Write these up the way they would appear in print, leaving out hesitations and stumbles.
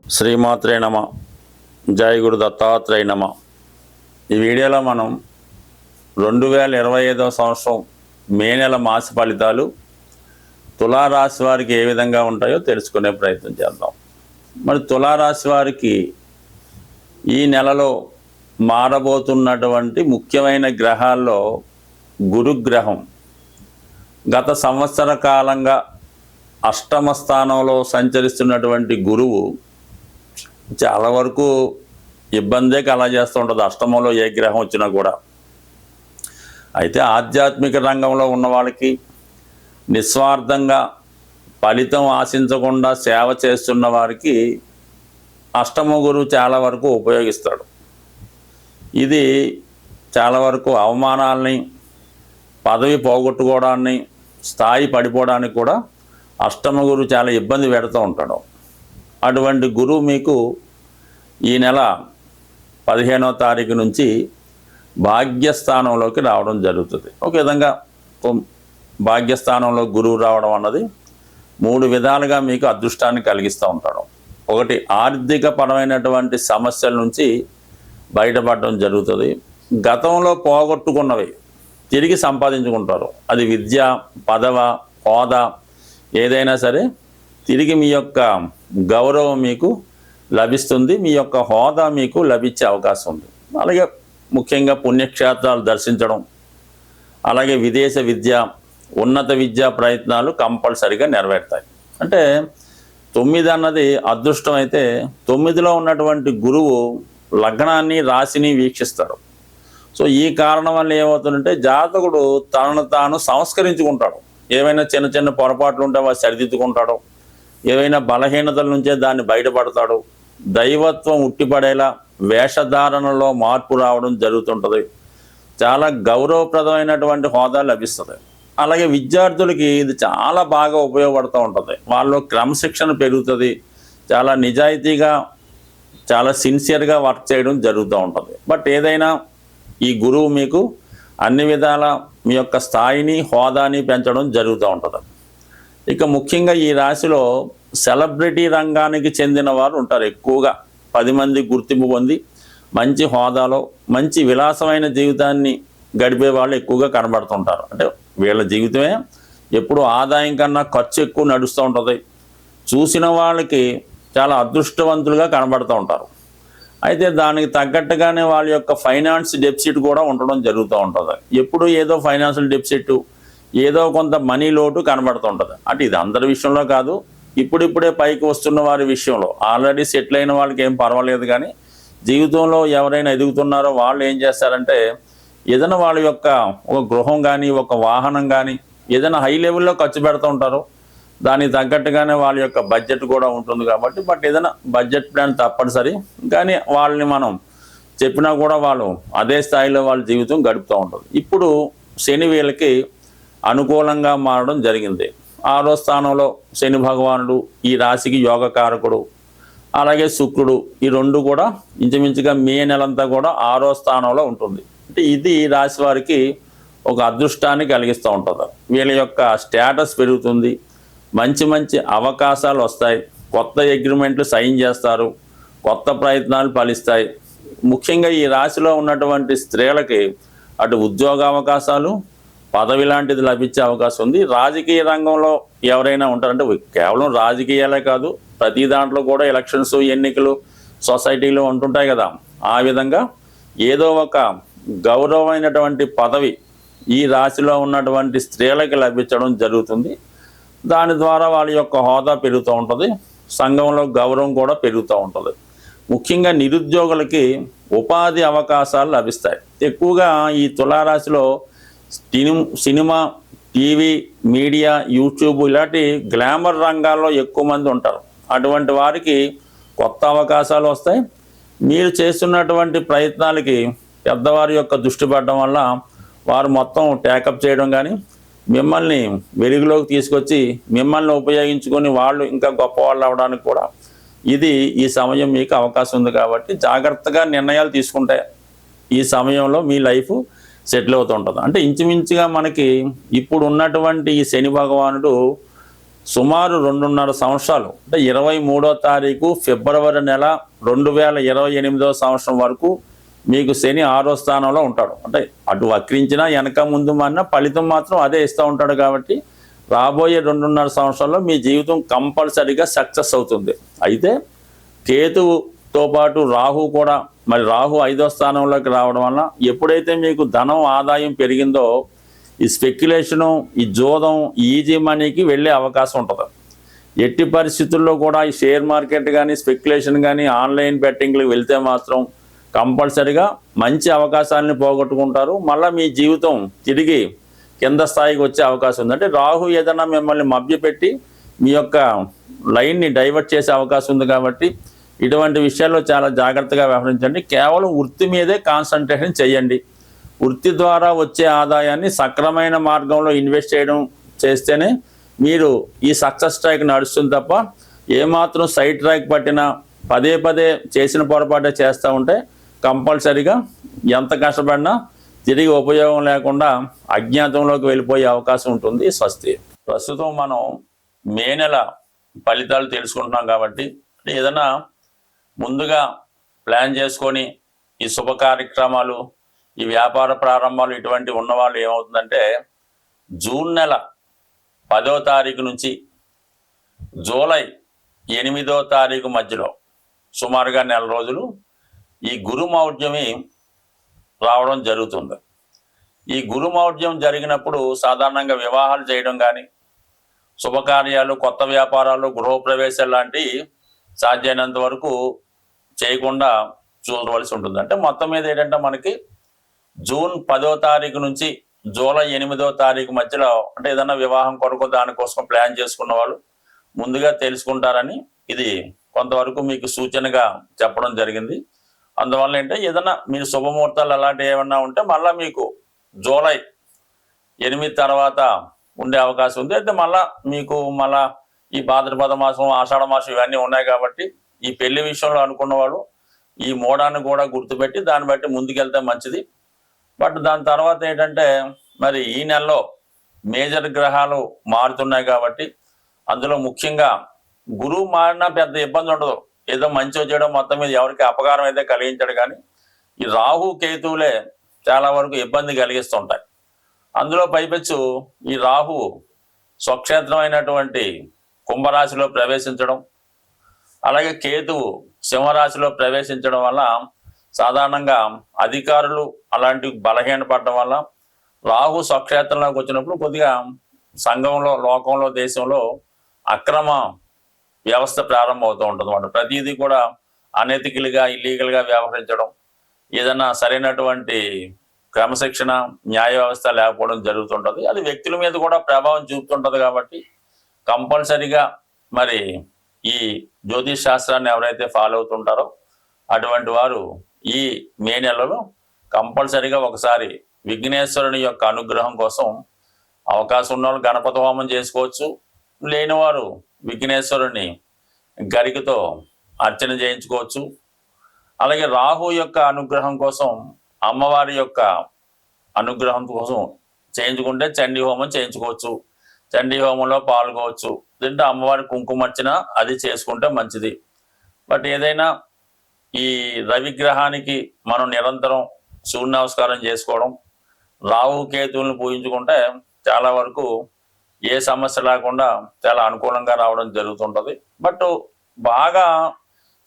శ్రీమాత్రే నమ. జై గురు దత్తాత్రేయ నమ. ఈ వీడియోలో మనం 2025వ సంవత్సరం మే నెల మాస ఫలితాలు తులారాశి వారికి ఏ విధంగా ఉంటాయో తెలుసుకునే ప్రయత్నం చేద్దాం. మరి తులారాశి వారికి ఈ నెలలో మారబోతున్నటువంటి ముఖ్యమైన గ్రహాల్లో గురుగ్రహం గత సంవత్సర కాలంగా అష్టమ స్థానంలో సంచరిస్తున్నటువంటి గురువు చాలా వరకు ఇబ్బందే కలగజేస్తూ ఉంటుంది, అష్టమంలో ఏ గ్రహం వచ్చినా కూడా. అయితే ఆధ్యాత్మిక రంగంలో ఉన్న వాళ్ళకి, నిస్వార్థంగా ఫలితం ఆశించకుండా సేవ చేస్తున్న వారికి అష్టమ గురువు చాలా వరకు ఉపయోగిస్తాడు. ఇది చాలా వరకు అవమానాలని, పదవి పోగొట్టుకోవడాన్ని, స్థాయి పడిపోవడానికి కూడా అష్టమ గురువు చాలా ఇబ్బంది పెడుతూ ఉంటాడు. అటువంటి గురువు మీకు ఈ నెల 15వ తారీఖు నుంచి భాగ్యస్థానంలోకి రావడం జరుగుతుంది. ఒక విధంగా భాగ్యస్థానంలో గురువు రావడం అన్నది 3 విధాలుగా మీకు అదృష్టాన్ని కలిగిస్తూ ఉంటాడు. ఒకటి, ఆర్థిక పరమైనటువంటి సమస్యల నుంచి బయటపడడం జరుగుతుంది. గతంలో పోగొట్టుకున్నవి తిరిగి సంపాదించుకుంటారు. అది విద్య, పదవ, హోదా ఏదైనా సరే తిరిగి మీ యొక్క గౌరవం మీకు లభిస్తుంది, మీ యొక్క హోదా మీకు లభించే అవకాశం ఉంది. అలాగే ముఖ్యంగా పుణ్యక్షేత్రాలు దర్శించడం, అలాగే విదేశ విద్య, ఉన్నత విద్యా ప్రయత్నాలు కంపల్సరిగా నెరవేరుతాయి. అంటే 9 అన్నది అదృష్టం అయితే 9లో ఉన్నటువంటి గురువు లగ్నాన్ని, రాశిని వీక్షిస్తాడు. సో ఈ కారణం వల్ల ఏమవుతుందంటే జాతకుడు తనను తాను సంస్కరించుకుంటాడు. ఏవైనా చిన్న చిన్న పొరపాట్లు ఉంటే వాడు సరిదిద్దుకుంటాడు. ఏవైనా బలహీనతల నుంచే దాన్ని బయటపడతాడు. దైవత్వం ఉట్టిపడేలా వేషధారణలో మార్పు రావడం జరుగుతుంటుంది. చాలా గౌరవప్రదమైనటువంటి హోదా లభిస్తుంది. అలాగే విద్యార్థులకి ఇది చాలా బాగా ఉపయోగపడుతూ ఉంటుంది. వాళ్ళు క్రమశిక్షణ పెరుగుతుంది. చాలా నిజాయితీగా, చాలా సిన్సియర్గా వర్క్ చేయడం జరుగుతూ ఉంటుంది. బట్ ఏదైనా ఈ గురువు మీకు అన్ని విధాల మీ యొక్క స్థాయిని, హోదాని పెంచడం జరుగుతూ ఉంటుంది. ఇక ముఖ్యంగా ఈ రాశిలో సెలబ్రిటీ రంగానికి చెందిన వారు ఉంటారు. ఎక్కువగా 10 మంది గుర్తింపు పొంది మంచి హోదాలో మంచి విలాసమైన జీవితాన్ని గడిపే వాళ్ళు ఎక్కువగా కనబడుతుంటారు. అంటే వీళ్ళ జీవితమే ఎప్పుడు ఆదాయం కన్నా ఖర్చు ఎక్కువ నడుస్తూ ఉంటుంది. చూసిన వాళ్ళకి చాలా అదృష్టవంతులుగా కనబడుతూ ఉంటారు. అయితే దానికి తగ్గట్టుగానే వాళ్ళ యొక్క ఫైనాన్స్ డెఫిసిట్ కూడా ఉండడం జరుగుతూ ఉంటుంది. ఎప్పుడు ఏదో ఫైనాన్షియల్ డెఫిసిట్, ఏదో కొంత మనీ లోటు కనబడుతూ ఉంటుంది. అంటే ఇది అందరి విషయంలో కాదు, ఇప్పుడిప్పుడే పైకి వస్తున్న వారి విషయంలో. ఆల్రెడీ సెటిల్ అయిన వాళ్ళకి ఏం పర్వాలేదు, కానీ జీవితంలో ఎవరైనా ఎదుగుతున్నారో వాళ్ళు ఏం చేస్తారంటే ఏదైనా వాళ్ళ యొక్క ఒక గృహం కానీ, ఒక వాహనం కానీ ఏదైనా హై లెవెల్లో ఖర్చు పెడుతూ ఉంటారు. దానికి తగ్గట్టుగానే వాళ్ళ యొక్క బడ్జెట్ కూడా ఉంటుంది కాబట్టి. బట్ ఏదైనా బడ్జెట్ ప్లాన్ తప్పనిసరి, కానీ వాళ్ళని మనం చెప్పినా కూడా వాళ్ళు అదే స్థాయిలో వాళ్ళ జీవితం గడుపుతూ ఉంటుంది. ఇప్పుడు శని వీళ్ళకి అనుకూలంగా మారడం జరిగింది. 6వ స్థానంలో శని భగవానుడు, ఈ రాశికి యోగకారకుడు. అలాగే శుక్రుడు, ఈ 2 కూడా ఇంచుమించుగా మే నెలంతా కూడా 6వ స్థానంలో ఉంటుంది. అంటే ఇది ఈ రాశి వారికి ఒక అదృష్టాన్ని కలిగిస్తూ ఉంటుంది. వీళ్ళ యొక్క స్టేటస్ పెరుగుతుంది, మంచి మంచి అవకాశాలు వస్తాయి, కొత్త అగ్రిమెంట్లు సైన్ చేస్తారు, కొత్త ప్రయత్నాలు ఫలిస్తాయి. ముఖ్యంగా ఈ రాశిలో ఉన్నటువంటి స్త్రీలకి అటు ఉద్యోగ అవకాశాలు, పదవి లాంటిది లభించే అవకాశం ఉంది. రాజకీయ రంగంలో ఎవరైనా ఉంటారంటే కేవలం రాజకీయాలే కాదు, ప్రతి దాంట్లో కూడా ఎలక్షన్స్, ఎన్నికలు సొసైటీలో ఉంటుంటాయి కదా. ఆ విధంగా ఏదో ఒక గౌరవమైనటువంటి పదవి ఈ రాశిలో ఉన్నటువంటి స్త్రీలకి లభించడం జరుగుతుంది. దాని ద్వారా వాళ్ళ యొక్క హోదా పెరుగుతూ ఉంటుంది, సంఘంలో గౌరవం కూడా పెరుగుతూ ఉంటుంది. ముఖ్యంగా నిరుద్యోగులకి ఉపాధి అవకాశాలు లభిస్తాయి. ఎక్కువగా ఈ తులారాశిలో సినిమా, టీవీ, మీడియా, యూట్యూబ్ ఇలాంటి గ్లామర్ రంగాల్లో ఎక్కువ మంది ఉంటారు. అటువంటి వారికి కొత్త అవకాశాలు వస్తాయి. మీరు చేస్తున్నటువంటి ప్రయత్నాలకి పెద్దవారి యొక్క దృష్టి పడడం వల్ల వారు మొత్తం టేకప్ చేయడం కానీ, మిమ్మల్ని వెలుగులోకి తీసుకొచ్చి మిమ్మల్ని ఉపయోగించుకొని వాళ్ళు ఇంకా గొప్పవాళ్ళు అవడానికి కూడా ఇది ఈ సమయం మీకు అవకాశం ఉంది. కాబట్టి జాగ్రత్తగా నిర్ణయాలు తీసుకుంటే ఈ సమయంలో మీ లైఫ్ సెటిల్ అవుతూ ఉంటుంది. అంటే ఇంచుమించుగా మనకి ఇప్పుడు ఉన్నటువంటి ఈ శని భగవానుడు సుమారు 2.5 సంవత్సరాలు అంటే 23వ తారీఖు ఫిబ్రవరి నెల 2028వ సంవత్సరం వరకు మీకు శని 6వ స్థానంలో ఉంటాడు. అంటే అటు వక్రించినా వెనక ముందు మారినా ఫలితం మాత్రం అదే ఇస్తూ ఉంటాడు. కాబట్టి రాబోయే 2.5 సంవత్సరాల్లో మీ జీవితం కంపల్సరీగా సక్సెస్ అవుతుంది. అయితే కేతువుతో పాటు రాహు కూడా, మరి రాహు 5వ స్థానంలోకి రావడం వల్ల ఎప్పుడైతే మీకు ధనం ఆదాయం పెరిగిందో ఈ స్పెక్యులేషను, ఈ జోదం, ఈజీ మనీకి వెళ్ళే అవకాశం ఉంటుంది. ఎట్టి పరిస్థితుల్లో కూడా ఈ షేర్ మార్కెట్ కానీ, స్పెక్యులేషన్ కానీ, ఆన్లైన్ బెట్టింగ్లకు వెళ్తే మాత్రం కంపల్సరిగా మంచి అవకాశాలను పోగొట్టుకుంటారు. మళ్ళీ మీ జీవితం తిరిగి కింద స్థాయికి వచ్చే అవకాశం ఉంది. అంటే రాహు ఏదైనా మిమ్మల్ని మభ్యపెట్టి మీ యొక్క లైన్ని డైవర్ట్ చేసే అవకాశం ఉంది. కాబట్టి ఇటువంటి విషయాల్లో చాలా జాగ్రత్తగా వ్యవహరించండి. కేవలం వృత్తి మీదే కాన్సన్ట్రేషన్ చేయండి. వృత్తి ద్వారా వచ్చే ఆదాయాన్ని సక్రమైన మార్గంలో ఇన్వెస్ట్ చేస్తేనే మీరు ఈ సక్సెస్ ట్రాక్ నడుస్తుంది తప్ప ఏమాత్రం సైడ్ ట్రాక్ పట్టినా పదే పదే చేసిన పొరపాటే చేస్తూ ఉంటే కంపల్సరీగా ఎంత కష్టపడినా తిరిగి ఉపయోగం లేకుండా అజ్ఞాతంలోకి వెళ్ళిపోయే అవకాశం ఉంటుంది. స్వస్తి. ప్రస్తుతం మనం మే నెల ఫలితాలు తెలుసుకుంటున్నాం. కాబట్టి ఏదైనా ముందుగా ప్లాన్ చేసుకొని ఈ శుభ కార్యక్రమాలు, ఈ వ్యాపార ప్రారంభాలు ఇటువంటి ఉన్నవాళ్ళు ఏమవుతుందంటే జూన్ నెల 10వ తారీఖు నుంచి జూలై 8వ తారీఖు మధ్యలో సుమారుగా నెల రోజులు ఈ గురుమౌఢ్యమి రావడం జరుగుతుంది. ఈ గురుమౌఢ్యం జరిగినప్పుడు సాధారణంగా వివాహాలు చేయడం కానీ, శుభకార్యాలు, కొత్త వ్యాపారాలు, గృహప్రవేశాలు లాంటివి సాధ్యమైనంత వరకు చేయకుండా చూడవలసి ఉంటుంది. అంటే మొత్తం మీద ఏంటంటే మనకి జూన్ 10వ తారీఖు నుంచి జూలై 8వ తారీఖు మధ్యలో అంటే ఏదైనా వివాహం కొరకు దానికోసం ప్లాన్ చేసుకున్న వాళ్ళు ముందుగా తెలుసుకుంటారని ఇది కొంతవరకు మీకు సూచనగా చెప్పడం జరిగింది. అందువల్ల ఏంటంటే ఏదైనా మీరు శుభముహూర్తాలు అలాంటివి ఏమన్నా ఉంటే మళ్ళీ మీకు జూలై 8 తర్వాత ఉండే అవకాశం ఉంది. అయితే మీకు మళ్ళా ఈ భాద్రపద మాసం, ఆషాఢ మాసం ఇవన్నీ ఉన్నాయి. కాబట్టి ఈ పెళ్లి విషయంలో అనుకున్న వాళ్ళు ఈ మోడాన్ని కూడా గుర్తుపెట్టి దాన్ని బట్టి ముందుకెళ్తే మంచిది. బట్ దాని తర్వాత ఏంటంటే మరి ఈ నెలలో మేజర్ గ్రహాలు మారుతున్నాయి. కాబట్టి అందులో ముఖ్యంగా గురువు మారినా పెద్ద ఇబ్బంది ఉండదు. ఏదో మంచి చేయడం మొత్తం మీద ఎవరికి అపకారం అయితే కలిగించాడు. కానీ ఈ రాహు కేతువులే చాలా వరకు ఇబ్బంది కలిగిస్తుంటాయి. అందులో పైపెచ్చు ఈ రాహు స్వక్షేత్రం అయినటువంటి కుంభరాశిలో ప్రవేశించడం, అలాగే కేతువు సింహరాశిలో ప్రవేశించడం వల్ల సాధారణంగా అధికారులు అలాంటివి బలహీనపడడం వల్ల రాహు స్వక్షేత్రంలోకి వచ్చినప్పుడు కొద్దిగా సంఘంలో, లోకంలో, దేశంలో అక్రమ వ్యవస్థ ప్రారంభమవుతూ ఉంటుంది అన్నమాట. ప్రతిదీ కూడా అనెతికల్గా, ఇల్లీగల్గా వ్యవహరించడం, ఏదైనా సరైనటువంటి క్రమశిక్షణ, న్యాయ వ్యవస్థ లేకపోవడం జరుగుతుంటుంది. అది వ్యక్తుల మీద కూడా ప్రభావం చూపుతుంటుంది. కాబట్టి కంపల్సరిగా మరి ఈ జ్యోతిష్ శాస్త్రాన్ని ఎవరైతే ఫాలో అవుతుంటారో అటువంటి వారు ఈ మే నెలలో కంపల్సరిగా ఒకసారి విఘ్నేశ్వరుని యొక్క అనుగ్రహం కోసం అవకాశం ఉన్న వాళ్ళు గణపతి హోమం చేసుకోవచ్చు. లేనివారు విఘ్నేశ్వరుని గరికతో అర్చన చేయించుకోవచ్చు. అలాగే రాహు యొక్క అనుగ్రహం కోసం, అమ్మవారి యొక్క అనుగ్రహం కోసం చేయించుకుంటే చండీ హోమం చేయించుకోవచ్చు. చండీ హోమంలో పాల్గొవచ్చు. దీంట్లో అమ్మవారి కుంకుమర్చన అది చేసుకుంటే మంచిది. బట్ ఏదైనా ఈ రవిగ్రహానికి మనం నిరంతరం సూర్య నమస్కారం చేసుకోవడం, రాహు కేతువులను పూజించుకుంటే చాలా వరకు ఏ సమస్య లేకుండా చాలా అనుకూలంగా రావడం జరుగుతుంటుంది. బట్ బాగా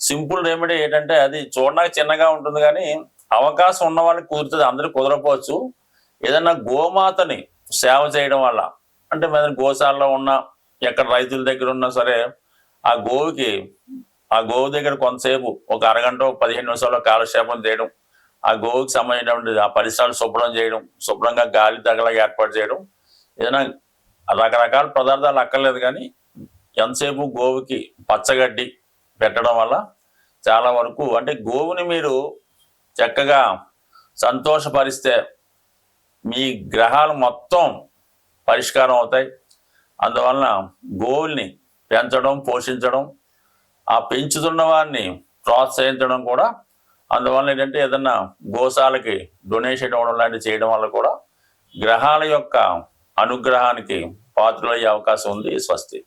సింపుల్ రెమెడీ ఏంటంటే అది చూడడానికి చిన్నగా ఉంటుంది కానీ అవకాశం ఉన్న వాళ్ళకి కుదురుతుంది, అందరికి కుదరపోవచ్చు. ఏదన్నా గోమాతని సేవ చేయడం వల్ల, అంటే మన గోశాలలో ఉన్న, ఎక్కడ రైతుల దగ్గర ఉన్నా సరే ఆ గోవు దగ్గర కొంతసేపు ఒక అరగంట 15 నిమిషాల్లో కాలక్షేపం చేయడం, ఆ గోవుకి సంబంధించినటువంటి ఆ పరిసరాలు శుభ్రం చేయడం, శుభ్రంగా గాలి తగలగా ఏర్పాటు చేయడం, ఏదైనా రకరకాల పదార్థాలు అక్కర్లేదు కానీ ఎంతసేపు గోవుకి పచ్చగడ్డి పెట్టడం వల్ల చాలా వరకు అంటే గోవుని మీరు చక్కగా సంతోషపరిస్తే మీ గ్రహాలు మొత్తం పరిష్కారం అవుతాయి. అందువలన గోవుల్ని పెంచడం, పోషించడం, ఆ పెంచుతున్న వారిని ప్రోత్సహించడం కూడా, అందువల్ల ఏంటంటే ఏదన్నా గోశాలకి డొనేషన్ ఇవ్వడం లాంటివి చేయడం వల్ల కూడా గ్రహాల యొక్క అనుగ్రహానికి పాత్రలయ్యే అవకాశం ఉంది. స్వస్తి.